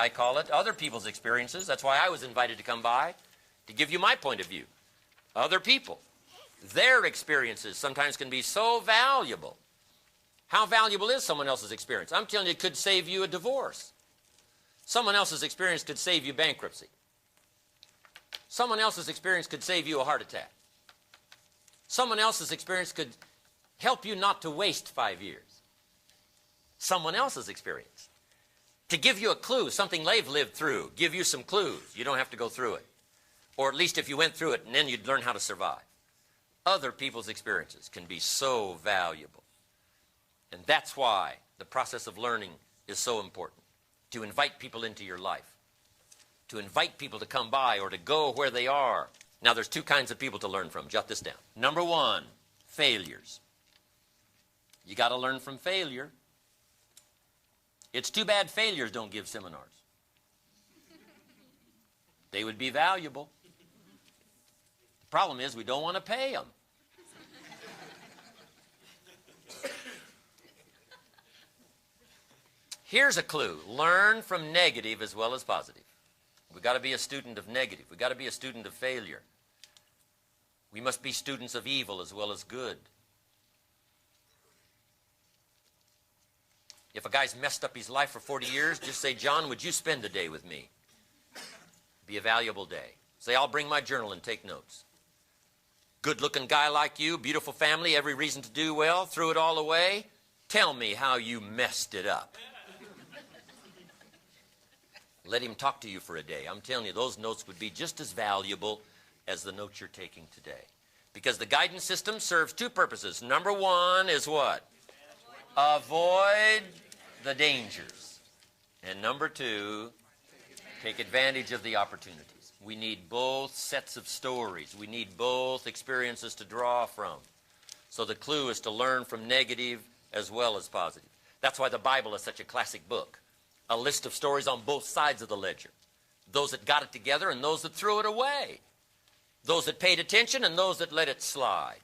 I call it other people's experiences. That's why I was invited to come by, to give you my point of view. Other people, their experiences sometimes can be so valuable. How valuable is someone else's experience? I'm telling you, it could save you a divorce. Someone else's experience could save you bankruptcy. Someone else's experience could save you a heart attack. Someone else's experience could help you not to waste 5 years. Someone else's experience. To give you a clue, something they've lived through, give you some clues. You don't have to go through it. Or at least if you went through it, and then you'd learn how to survive. Other people's experiences can be so valuable. And that's why the process of learning is so important. To invite people into your life. To invite people to come by or to go where they are. Now, there's two kinds of people to learn from. Jot this down. Number one, failures. You got to learn from failure. It's too bad failures don't give seminars. They would be valuable. The problem is we don't want to pay them. Here's a clue. Learn from negative as well as positive. We've got to be a student of negative. We've got to be a student of failure. We must be students of evil as well as good. If a guy's messed up his life for 40 years, just say, John, would you spend a day with me? Be a valuable day. Say, I'll bring my journal and take notes. Good-looking guy like you, beautiful family, every reason to do well, threw it all away. Tell me how you messed it up. Let him talk to you for a day. I'm telling you, those notes would be just as valuable as the notes you're taking today. Because the guidance system serves two purposes. Number one is what? Avoid the dangers. And number two, take advantage of the opportunities. We need both sets of stories. We need both experiences to draw from. So the clue is to learn from negative as well as positive. That's why the Bible is such a classic book. A list of stories on both sides of the ledger. Those that got it together and those that threw it away. Those that paid attention and those that let it slide.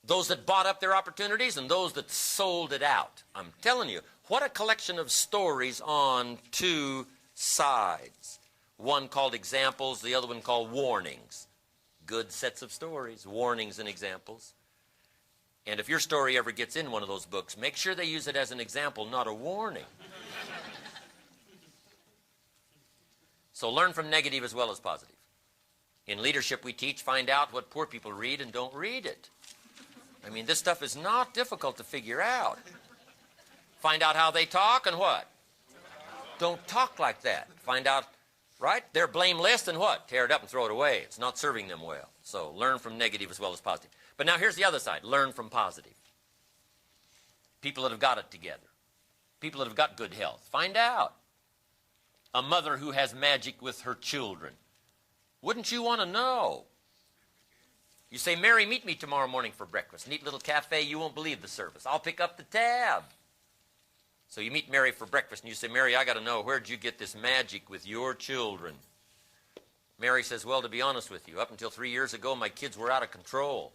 Those that bought up their opportunities and those that sold it out. I'm telling you, what a collection of stories on two sides. One called examples, the other one called warnings. Good sets of stories, warnings and examples. And if your story ever gets in one of those books, make sure they use it as an example, not a warning. So learn from negative as well as positive. In leadership we teach, find out what poor people read and don't read it. I mean, this stuff is not difficult to figure out. Find out how they talk and what? Don't talk like that. Find out, right? Their blame list and what? Tear it up and throw it away. It's not serving them well. So learn from negative as well as positive. But now here's the other side. Learn from positive. People that have got it together. People that have got good health. Find out. A mother who has magic with her children. Wouldn't you want to know? You say, Mary, meet me tomorrow morning for breakfast. Neat little cafe, you won't believe the service. I'll pick up the tab. So you meet Mary for breakfast and you say, Mary, I got to know, where'd you get this magic with your children? Mary says, well, to be honest with you, up until 3 years ago, my kids were out of control.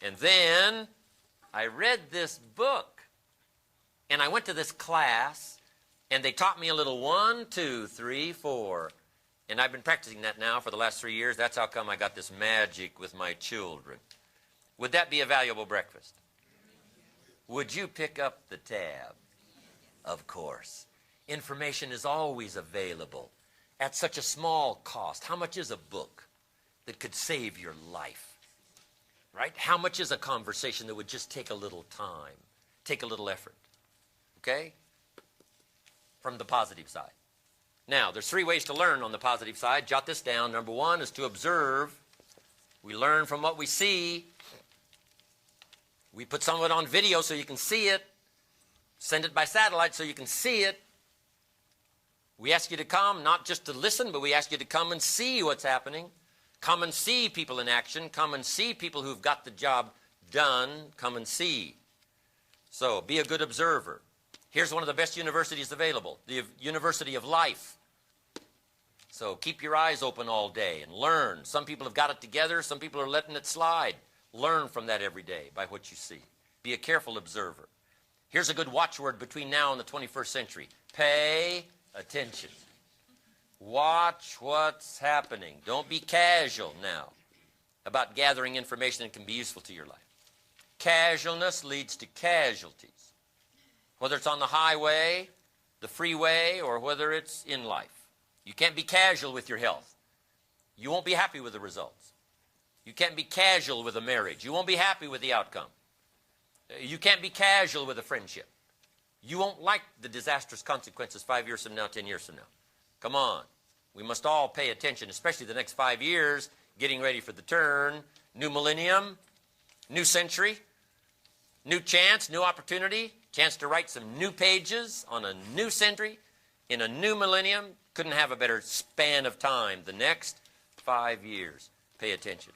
And then I read this book and I went to this class and they taught me a little 1, 2, 3, 4. And I've been practicing that now for the last 3 years. That's how come I got this magic with my children. Would that be a valuable breakfast? Would you pick up the tab? Of course. Information is always available at such a small cost. How much is a book that could save your life? Right? How much is a conversation that would just take a little time, take a little effort? Okay? From the positive side. Now, there's 3 ways to learn on the positive side. Jot this down. Number 1 is to observe. We learn from what we see. We put some of it on video so you can see it. Send it by satellite so you can see it. We ask you to come, not just to listen, but we ask you to come and see what's happening. Come and see people in action. Come and see people who've got the job done. Come and see. So, be a good observer. Here's one of the best universities available, the University of Life. So keep your eyes open all day and learn. Some people have got it together. Some people are letting it slide. Learn from that every day by what you see. Be a careful observer. Here's a good watchword between now and the 21st century. Pay attention. Watch what's happening. Don't be casual now about gathering information that can be useful to your life. Casualness leads to casualties, whether it's on the highway, the freeway, or whether it's in life. You can't be casual with your health. You won't be happy with the results. You can't be casual with a marriage. You won't be happy with the outcome. You can't be casual with a friendship. You won't like the disastrous consequences 5 years from now, 10 years from now. Come on. We must all pay attention, especially the next 5 years, getting ready for the turn, new millennium, new century, new chance, new opportunity, chance to write some new pages on a new century, in a new millennium. Couldn't have a better span of time. The next 5 years. Pay attention.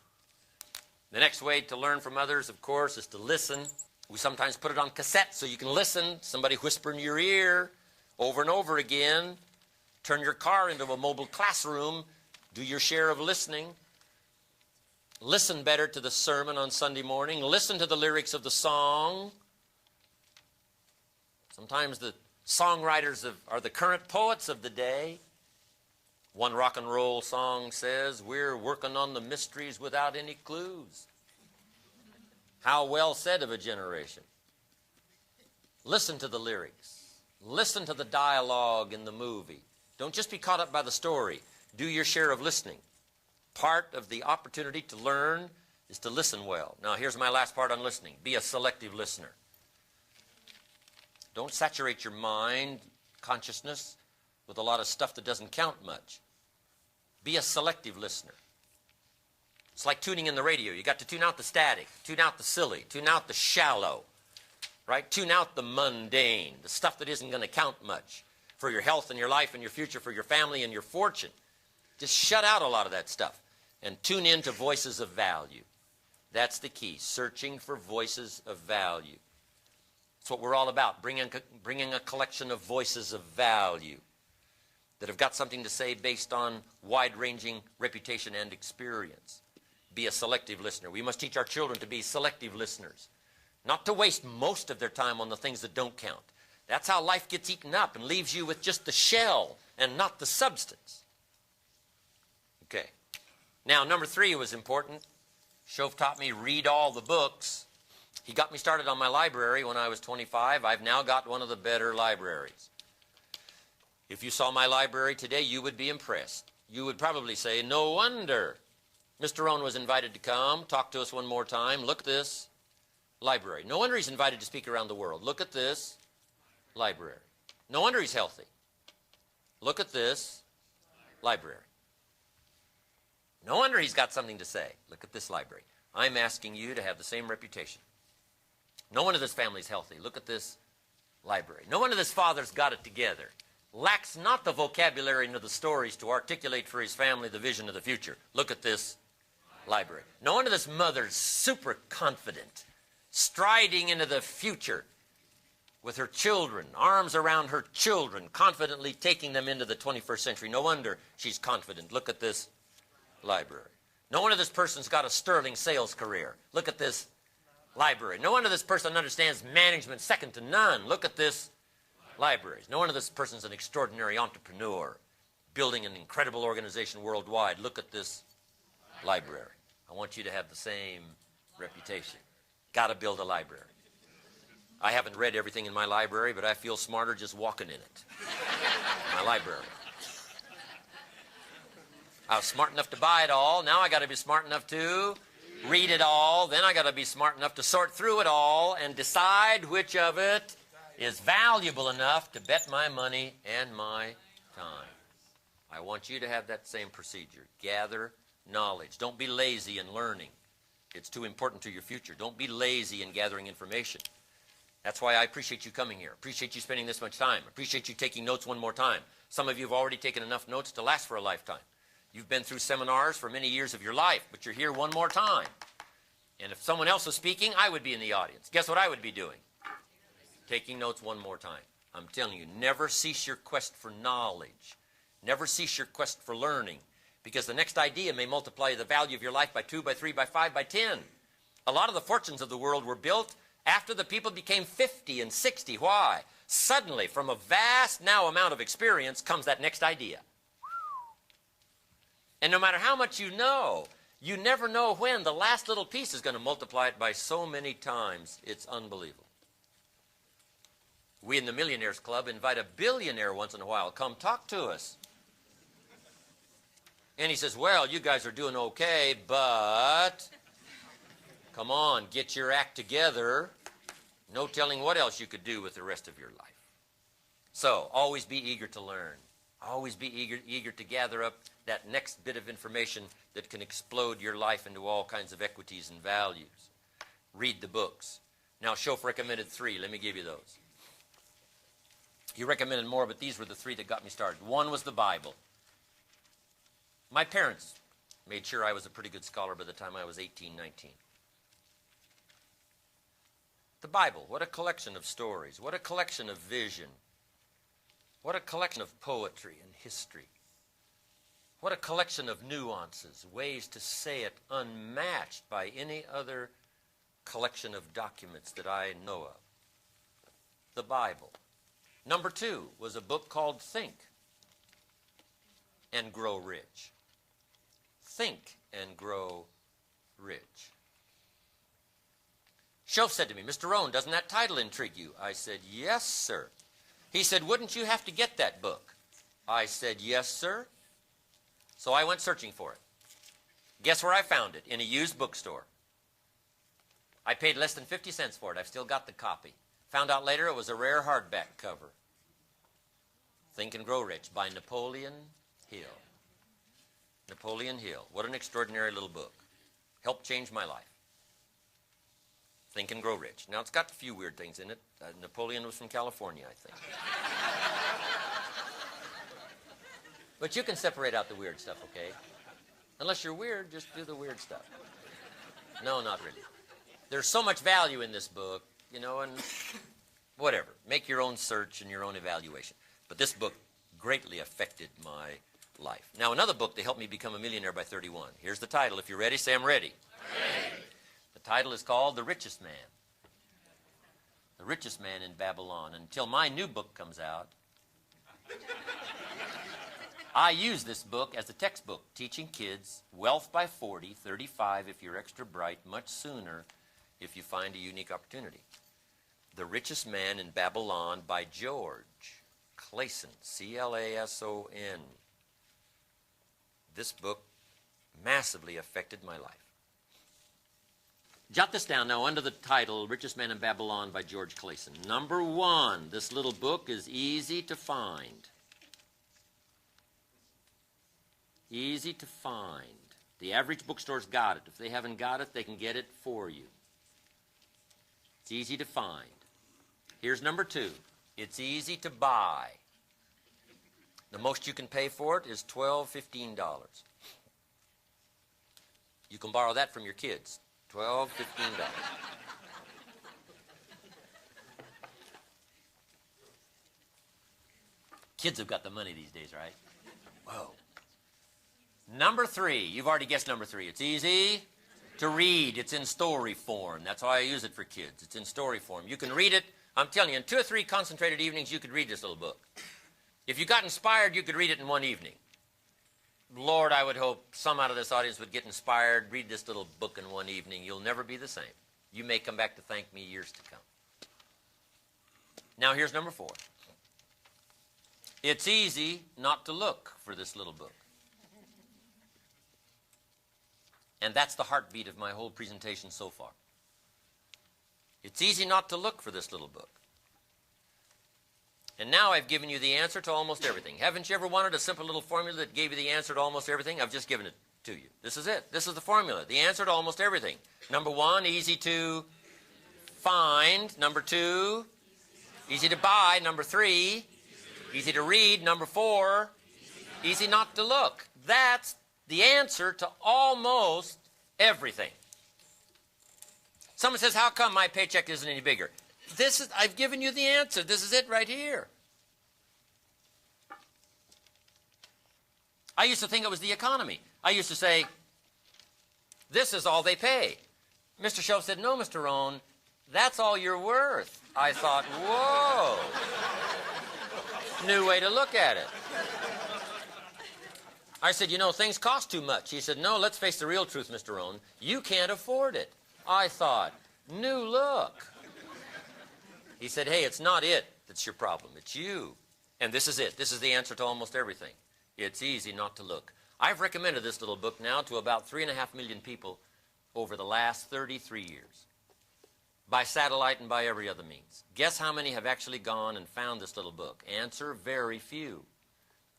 The next way to learn from others, of course, is to listen. We sometimes put it on cassette so you can listen. Somebody whisper in your ear over and over again. Turn your car into a mobile classroom. Do your share of listening. Listen better to the sermon on Sunday morning. Listen to the lyrics of the song. Sometimes the songwriters are the current poets of the day. One rock and roll song says, "We're working on the mysteries without any clues." How well said of a generation. Listen to the lyrics. Listen to the dialogue in the movie. Don't just be caught up by the story. Do your share of listening. Part of the opportunity to learn is to listen well. Now, here's my last part on listening. Be a selective listener. Don't saturate your mind, consciousness, with a lot of stuff that doesn't count much. Be a selective listener. It's like tuning in the radio. You got to tune out the static, tune out the silly, tune out the shallow, right? Tune out the mundane, the stuff that isn't going to count much for your health and your life and your future, for your family and your fortune. Just shut out a lot of that stuff and tune in to voices of value. That's the key, searching for voices of value. That's what we're all about, bringing a collection of voices of value that have got something to say based on wide-ranging reputation and experience. Be a selective listener. We must teach our children to be selective listeners, not to waste most of their time on the things that don't count. That's how life gets eaten up and leaves you with just the shell and not the substance. Okay. Now, number 3 was important. Shove taught me read all the books. He got me started on my library when I was 25. I've now got one of the better libraries. If you saw my library today, you would be impressed. You would probably say, no wonder Mr. ROHN was invited to come, talk to us one more time. Look at this library. No wonder he's invited to speak around the world. Look at this library. No wonder he's healthy. Look at this library. No wonder he's got something to say. Look at this library. I'm asking you to have the same reputation. No wonder this family's healthy. Look at this library. No wonder this father's got it together. Lacks not the vocabulary nor the stories to articulate for his family the vision of the future. Look at this library. No wonder this mother's super confident, striding into the future with her children, arms around her children, confidently taking them into the 21st century. No wonder she's confident. Look at this library. No wonder this person's got a sterling sales career. Look at this library. No wonder this person understands management second to none. Look at this library. No wonder this person's an extraordinary entrepreneur, building an incredible organization worldwide. Look at this library. I want you to have the same reputation. Got to build a library. I haven't read everything in my library, but I feel smarter just walking in it. My library. I was smart enough to buy it all. Now I got to be smart enough to read it all. Then I got to be smart enough to sort through it all and decide which of it is valuable enough to bet my money and my time. I want you to have that same procedure. Gather knowledge. Don't be lazy in learning. It's too important to your future. Don't be lazy in gathering information. That's why I appreciate you coming here. Appreciate you spending this much time. Appreciate you taking notes one more time. Some of you have already taken enough notes to last for a lifetime. You've been through seminars for many years of your life, but you're here one more time. And if someone else was speaking, I would be in the audience. Guess what I would be doing? Taking notes one more time. I'm telling you, never cease your quest for knowledge. Never cease your quest for learning, because the next idea may multiply the value of your life by 2, by 3, by 5, by 10. A lot of the fortunes of the world were built after the people became 50 and 60. Why? Suddenly, from a vast now amount of experience comes that next idea. And no matter how much you know, you never know when the last little piece is going to multiply it by so many times. It's unbelievable. We in the Millionaires Club invite a billionaire once in a while. Come talk to us. And he says, well, you guys are doing okay, but come on, get your act together. No telling what else you could do with the rest of your life. So, always be eager to learn. Always be eager to gather up that next bit of information that can explode your life into all kinds of equities and values. Read the books. Now, Shoaff recommended 3. Let me give you those. He recommended more, but these were the 3 that got me started. One was the Bible. My parents made sure I was a pretty good scholar by the time I was 18, 19. The Bible, what a collection of stories. What a collection of vision. What a collection of poetry and history. What a collection of nuances, ways to say it unmatched by any other collection of documents that I know of. The Bible. Number 2 was a book called Think and Grow Rich. Think and Grow Rich. Shoaff said to me, Mr. ROHN, doesn't that title intrigue you? I said, yes, sir. He said, wouldn't you have to get that book? I said, yes, sir. So I went searching for it. Guess where I found it? In a used bookstore. I paid less than 50 cents for it. I've still got the copy. Found out later it was a rare hardback cover. Think and Grow Rich by Napoleon Hill. Napoleon Hill. What an extraordinary little book. Helped change my life. Think and Grow Rich. Now, it's got a few weird things in it. Napoleon was from California, I think. But you can separate out the weird stuff, okay? Unless you're weird, just do the weird stuff. No, not really. There's so much value in this book, you know, and whatever. Make your own search and your own evaluation. But this book greatly affected my life. Now, another book that helped me become a millionaire by 31. Here's the title. If you're ready, say I'm ready. Ready. The title is called The Richest Man. The Richest Man in Babylon. Until my new book comes out, I use this book as a textbook, teaching kids wealth by 40, 35 if you're extra bright, much sooner if you find a unique opportunity. The Richest Man in Babylon by George Clason, C-L-A-S-O-N. This book massively affected my life. Jot this down now under the title, Richest Man in Babylon by George Clason. Number 1, this little book is easy to find. Easy to find. The average bookstore's got it. If they haven't got it, they can get it for you. It's easy to find. Here's number 2. It's easy to buy. The most you can pay for it is $12, $15. You can borrow that from your kids. $12, $15. Kids have got the money these days, right? Whoa. Number 3. You've already guessed number 3. It's easy to read. It's in story form. That's why I use it for kids. It's in story form. You can read it. I'm telling you, in 2 or 3 concentrated evenings, you could read this little book. If you got inspired, you could read it in one evening. Lord, I would hope some out of this audience would get inspired, read this little book in one evening. You'll never be the same. You may come back to thank me years to come. Now, here's number 4. It's easy not to look for this little book. And that's the heartbeat of my whole presentation so far. It's easy not to look for this little book. And now I've given you the answer to almost everything. Haven't you ever wanted a simple little formula that gave you the answer to almost everything? I've just given it to you. This is it. This is the formula. The answer to almost everything. Number 1, easy to find. Number 2, easy to buy. Number 3, easy to read. Number 4, easy not to look. That's the answer to almost everything. Someone says, how come my paycheck isn't any bigger? I've given you the answer. This is it right here. I used to think it was the economy. I used to say, this is all they pay. Mr. Shoaff said, no, Mr. ROHN, that's all you're worth. I thought, whoa. New way to look at it. I said, you know, things cost too much. He said, no, let's face the real truth, Mr. ROHN. You can't afford it. I thought, new look. He said, hey, it's not it that's your problem. It's you. And this is it. This is the answer to almost everything. It's easy not to look. I've recommended this little book now to about 3.5 million people over the last 33 years. By satellite and by every other means. Guess how many have actually gone and found this little book? Answer, very few.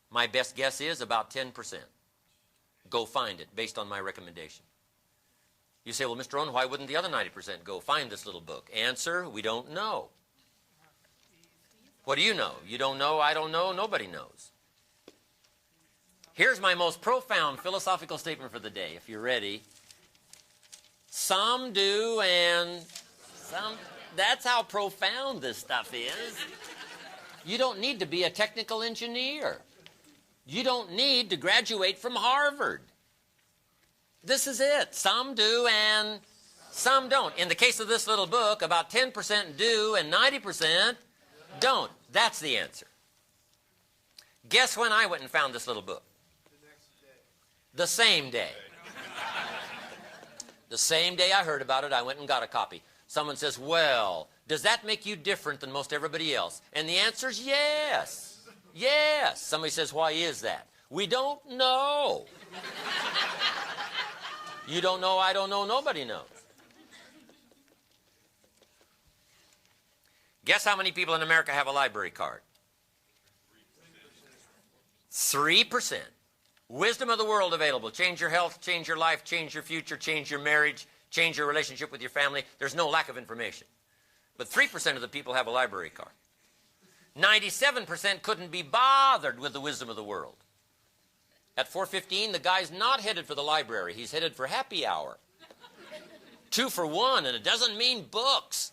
My best guess is about 10%. Go find it based on my recommendation. You say, well, Mr. ROHN, why wouldn't the other 90% go find this little book? Answer, we don't know. What do you know? You don't know, I don't know, nobody knows. Here's my most profound philosophical statement for the day, if you're ready. Some do and some... That's how profound this stuff is. You don't need to be a technical engineer. You don't need to graduate from Harvard. This is it. Some do and some don't. In the case of this little book, about 10% do and 90% don't. That's the answer. Guess when I went and found this little book? The same day. The same day I heard about it, I went and got a copy. Someone says, well, does that make you different than most everybody else? And the answer is yes. Yes. Somebody says, why is that? We don't know. You don't know, I don't know, nobody knows. Guess how many people in America have a library card? 3%. Wisdom of the world available. Change your health, change your life, change your future, change your marriage, change your relationship with your family. There's no lack of information. But 3% of the people have a library card. 97% couldn't be bothered with the wisdom of the world. At 4:15, the guy's not headed for the library. He's headed for happy hour. 2 for 1, and it doesn't mean books.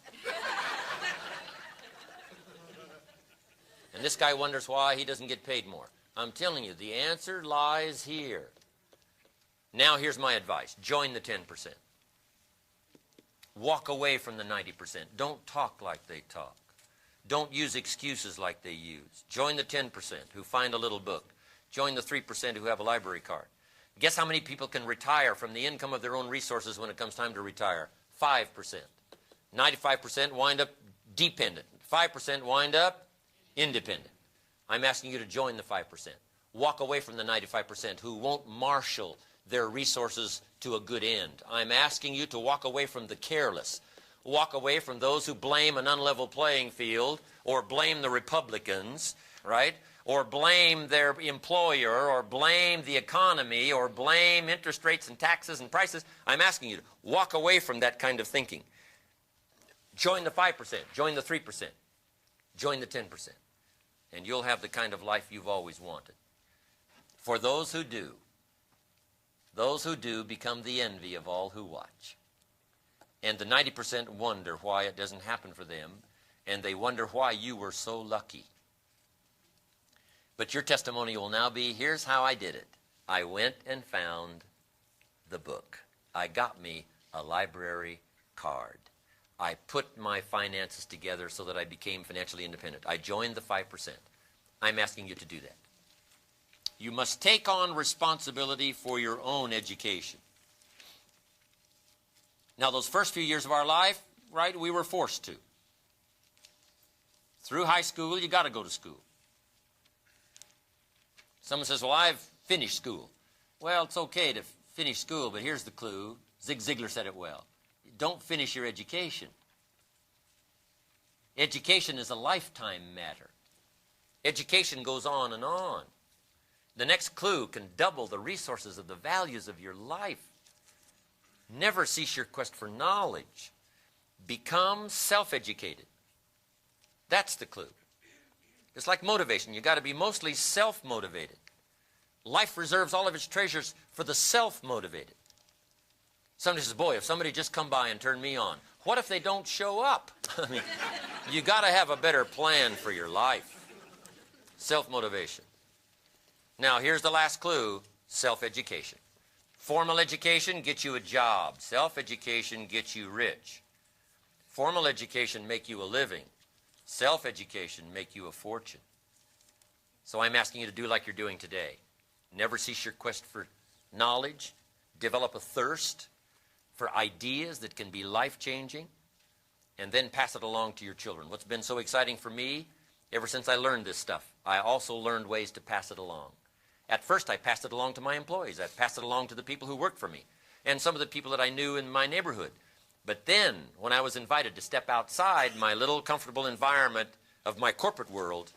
And this guy wonders why he doesn't get paid more. I'm telling you, the answer lies here. Now here's my advice. Join the 10%. Walk away from the 90%. Don't talk like they talk. Don't use excuses like they use. Join the 10% who find a little book. Join the 3% who have a library card. Guess how many people can retire from the income of their own resources when it comes time to retire? 5%. 95% wind up dependent. 5% wind up independent. I'm asking you to join the 5%. Walk away from the 95% who won't marshal their resources to a good end. I'm asking you to walk away from the careless. Walk away from those who blame an unlevel playing field or blame the Republicans, right? Or blame their employer or blame the economy or blame interest rates and taxes and prices. I'm asking you to walk away from that kind of thinking. Join the 5%. Join the 3%. Join the 10%. And you'll have the kind of life you've always wanted. For those who do become the envy of all who watch. And the 90% wonder why it doesn't happen for them, and they wonder why you were so lucky. But your testimony will now be, here's how I did it. I went and found the book. I got me a library card. I put my finances together so that I became financially independent. I joined the 5%. I'm asking you to do that. You must take on responsibility for your own education. Now, those first few years of our life, right, we were forced to. Through high school, you got to go to school. Someone says, well, I've finished school. Well, it's okay to finish school, but here's the clue. Zig Ziglar said it well. Don't finish your education. Education is a lifetime matter. Education goes on and on. The next clue can double the resources of the values of your life. Never cease your quest for knowledge. Become self-educated. That's the clue. It's like motivation. You've got to be mostly self-motivated. Life reserves all of its treasures for the self-motivated. Somebody says, boy, if somebody just come by and turned me on, what if they don't show up? I mean, you got to have a better plan for your life. Self-motivation. Now, here's the last clue, self-education. Formal education gets you a job. Self-education gets you rich. Formal education make you a living. Self-education make you a fortune. So I'm asking you to do like you're doing today. Never cease your quest for knowledge. Develop a thirst for ideas that can be life-changing, and then pass it along to your children. What's been so exciting for me, ever since I learned this stuff, I also learned ways to pass it along. At first, I passed it along to my employees. I passed it along to the people who worked for me, and some of the people that I knew in my neighborhood. But then, when I was invited to step outside my little comfortable environment of my corporate world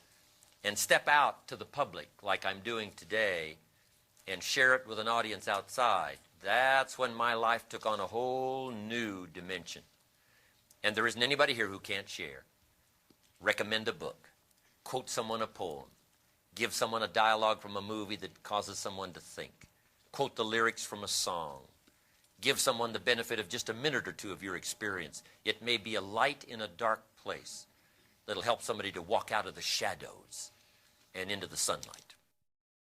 and step out to the public like I'm doing today and share it with an audience outside, that's when my life took on a whole new dimension. And there isn't anybody here who can't share. Recommend a book. Quote someone a poem. Give someone a dialogue from a movie that causes someone to think. Quote the lyrics from a song. Give someone the benefit of just a minute or two of your experience. It may be a light in a dark place that'll help somebody to walk out of the shadows and into the sunlight.